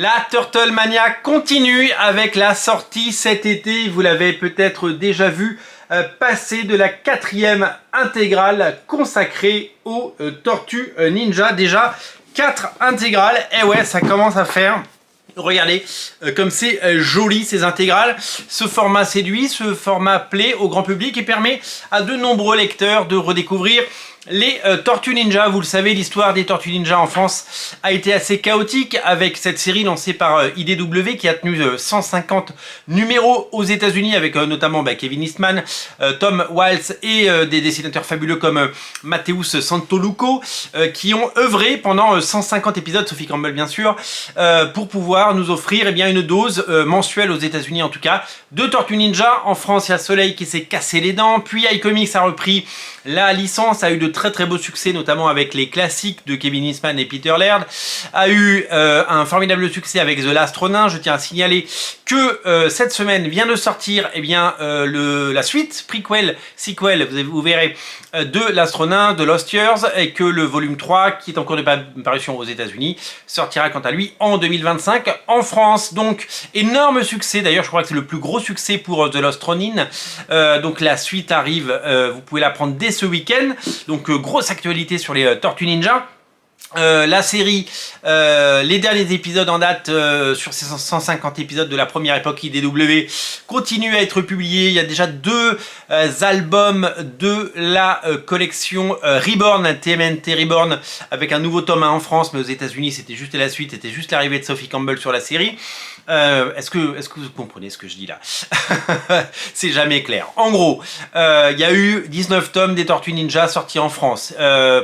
La Turtle Mania continue avec la sortie cet été, vous l'avez peut-être déjà vu, passer de la 4e intégrale consacrée aux Tortues Ninja. Déjà 4 intégrales, et ouais, ça commence à faire... Regardez comme c'est joli ces intégrales. Ce format séduit, ce format plaît au grand public et permet à de nombreux lecteurs de redécouvrir les Tortues Ninja. Vous le savez, l'histoire des Tortues Ninja en France a été assez chaotique avec cette série lancée par IDW qui a tenu 150 numéros aux États-Unis avec notamment Kevin Eastman, Tom Waltz et des dessinateurs fabuleux comme Mateusz Santoluco qui ont œuvré pendant 150 épisodes, Sophie Campbell bien sûr, pour pouvoir nous offrir une dose mensuelle aux États-Unis en tout cas de Tortues Ninja. En France, il y a Soleil qui s'est cassé les dents, puis iComics a repris la licence, a eu de très beaux succès, notamment avec les classiques de Kevin Eastman et Peter Laird, a eu un formidable succès avec The Last Ronin. Je tiens à signaler que cette semaine vient de sortir la suite, prequel, sequel, vous verrez, de Last Ronin, de Lost Years, et que le volume 3, qui est en cours de parution aux États-Unis, sortira quant à lui en 2025 en France. Donc, énorme succès, d'ailleurs je crois que c'est le plus gros succès pour The Lost Ronin. Donc la suite arrive, vous pouvez la prendre dès ce week-end. Donc grosse actualité sur les Tortues Ninja. La série, les derniers épisodes en date sur ces 150 épisodes de la première époque IDW continuent à être publiés. Il y a déjà 2 albums de la collection Reborn, TMNT Reborn, avec un nouveau tome 1 en France, mais aux États-Unis c'était juste la suite, c'était juste l'arrivée de Sophie Campbell sur la série. Est-ce que vous comprenez ce que je dis là? C'est jamais clair. En gros, il y a eu 19 tomes des Tortues Ninja sortis en France.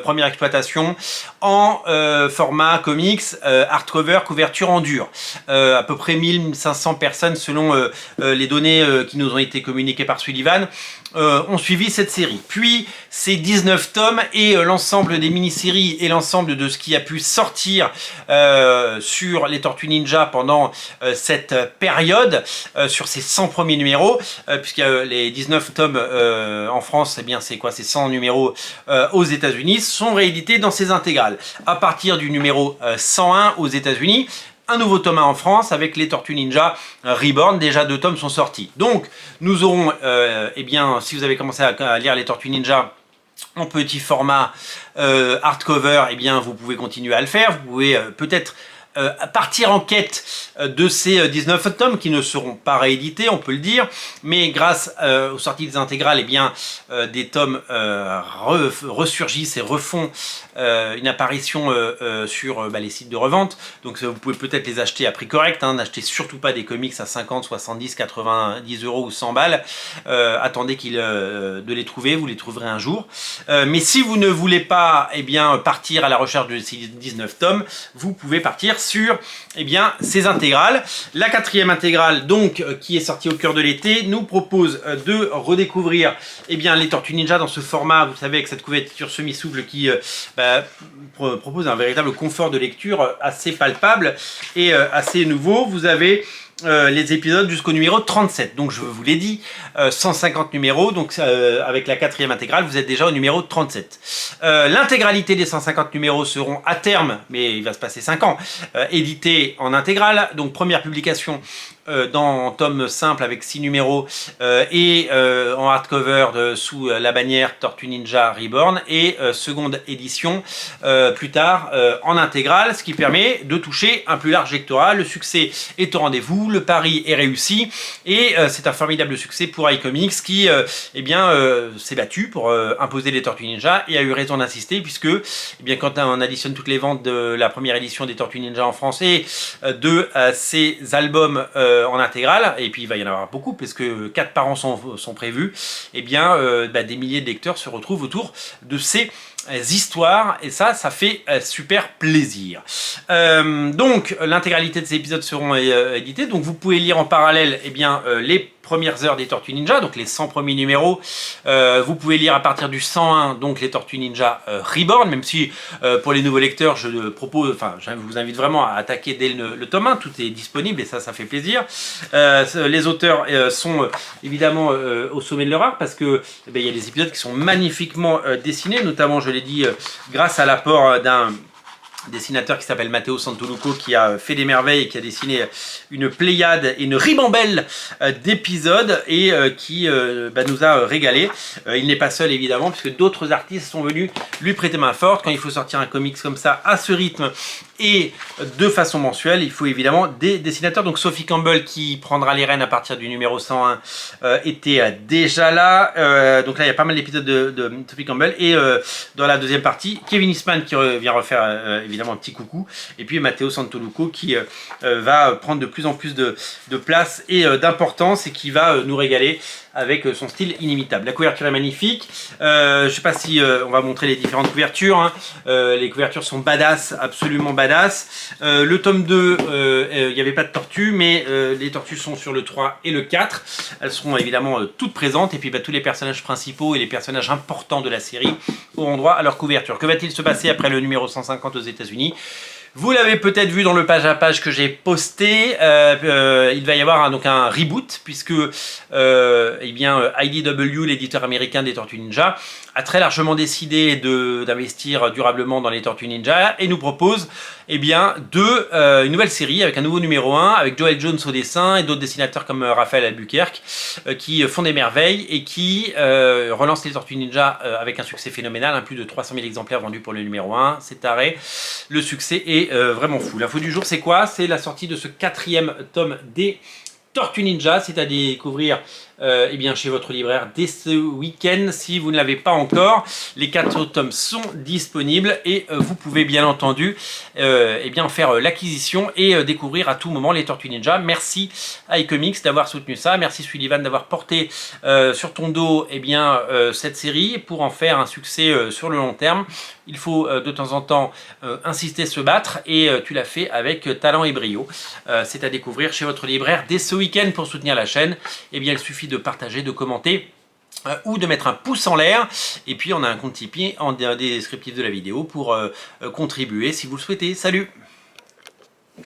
Première exploitation en format comics, hardcover, couverture en dur. À peu près 1500 personnes selon les données qui nous ont été communiquées par Sullivan ont suivi cette série. Puis ces 19 tomes et l'ensemble des mini-séries et l'ensemble de ce qui a pu sortir sur les Tortues Ninja pendant cette période, sur ces 100 premiers numéros, puisqu'il y a les 19 tomes en France, c'est quoi, c'est 100 numéros aux États-Unis, sont réédités dans ces intégrales. À partir du numéro 101 aux États-Unis, un nouveau tome 1 en France avec les Tortues Ninja Reborn. Déjà 2 tomes sont sortis. Donc nous aurons, si vous avez commencé à lire les Tortues Ninja en petit format hardcover, vous pouvez continuer à le faire. Vous pouvez peut-être partir en quête de ces 19 tomes qui ne seront pas réédités, on peut le dire, mais grâce aux sorties des intégrales, des tomes ressurgissent et refont une apparition sur les sites de revente. Donc vous pouvez peut-être les acheter à prix correct, n'achetez surtout pas des comics à 50, 70, 90 euros ou 100 balles. Attendez de les trouver, vous les trouverez un jour. Mais si vous ne voulez pas partir à la recherche de ces 19 tomes, vous pouvez partir sur ces intégrales. La 4e intégrale, donc, qui est sortie au cœur de l'été, nous propose de redécouvrir les Tortues Ninja dans ce format, vous savez, avec cette couverture semi-souple qui propose un véritable confort de lecture assez palpable et assez nouveau. Vous avez les épisodes jusqu'au numéro 37, donc je vous l'ai dit, 150 numéros, donc avec la 4e intégrale vous êtes déjà au numéro 37. L'intégralité des 150 numéros seront à terme, mais il va se passer 5 ans, édités en intégrale. Donc première publication dans tome simple avec 6 numéros et en hardcover sous la bannière Tortues Ninja Reborn, et seconde édition plus tard en intégrale, ce qui permet de toucher un plus large lectorat. Le succès est au rendez-vous, le pari est réussi et c'est un formidable succès pour iComics qui s'est battu pour imposer les Tortues Ninja et a eu raison d'insister, puisque quand on additionne toutes les ventes de la première édition des Tortues Ninja en France et de ces albums en intégrale, et puis il va y en avoir beaucoup parce que 4 par an sont prévus, des milliers de lecteurs se retrouvent autour de ces histoires, et ça fait super plaisir. Donc l'intégralité de ces épisodes seront édités, donc vous pouvez lire en parallèle les premières heures des Tortues Ninja, donc les 100 premiers numéros. Vous pouvez lire à partir du 101 donc les Tortues Ninja Reborn, même si pour les nouveaux lecteurs je vous invite vraiment à attaquer dès le tome 1, tout est disponible et ça fait plaisir. Les auteurs sont évidemment au sommet de leur art, parce que il y a des épisodes qui sont magnifiquement dessinés, notamment, je l'ai dit, grâce à l'apport d'un dessinateur qui s'appelle Matteo Santoluco, qui a fait des merveilles et qui a dessiné une pléiade et une ribambelle d'épisodes et qui nous a régalé. Il n'est pas seul évidemment, puisque d'autres artistes sont venus lui prêter main forte. Quand il faut sortir un comics comme ça à ce rythme et de façon mensuelle, il faut évidemment des dessinateurs. Donc Sophie Campbell, qui prendra les rênes à partir du numéro 101, était déjà là. Donc là il y a pas mal d'épisodes de Sophie Campbell, et dans la deuxième partie, Kevin Eastman qui vient refaire évidemment un petit coucou, et puis Matteo Santoluco qui va prendre de plus en plus de place et d'importance, et qui va nous régaler avec son style inimitable. La couverture est magnifique. Je ne sais pas si on va montrer les différentes couvertures, hein. Les couvertures sont badass, absolument badass. Le tome 2, il n'y avait pas de tortues, mais les tortues sont sur le 3 et le 4. Elles seront évidemment toutes présentes, et puis tous les personnages principaux et les personnages importants de la série auront droit à leur couverture. Que va-t-il se passer après le numéro 150 aux États-Unis ? Vous l'avez peut-être vu dans le page à page que j'ai posté, il va y avoir donc un reboot, puisque IDW, l'éditeur américain des Tortues Ninja, a très largement décidé d'investir durablement dans les Tortues Ninja et nous propose une nouvelle série avec un nouveau numéro 1, avec Joel Jones au dessin et d'autres dessinateurs comme Raphaël Albuquerque qui font des merveilles et qui relancent les Tortues Ninja avec un succès phénoménal, plus de 300 000 exemplaires vendus pour le numéro 1, c'est taré. Le succès est vraiment fou. L'info du jour, c'est quoi? C'est la sortie de ce 4e tome des Tortues Ninja. C'est à découvrir chez votre libraire dès ce week-end si vous ne l'avez pas encore. Les 4 tomes sont disponibles et vous pouvez bien entendu faire l'acquisition et découvrir à tout moment les Tortues Ninja. Merci à iComics d'avoir soutenu ça. Merci Sullivan d'avoir porté sur ton dos cette série pour en faire un succès sur le long terme. Il faut de temps en temps insister, se battre, et tu l'as fait avec talent et brio. C'est à découvrir chez votre libraire dès ce week-end. Pour soutenir la chaîne, il suffit de partager, de commenter ou de mettre un pouce en l'air, et puis on a un compte Tipeee en descriptif de la vidéo pour contribuer si vous le souhaitez. Salut!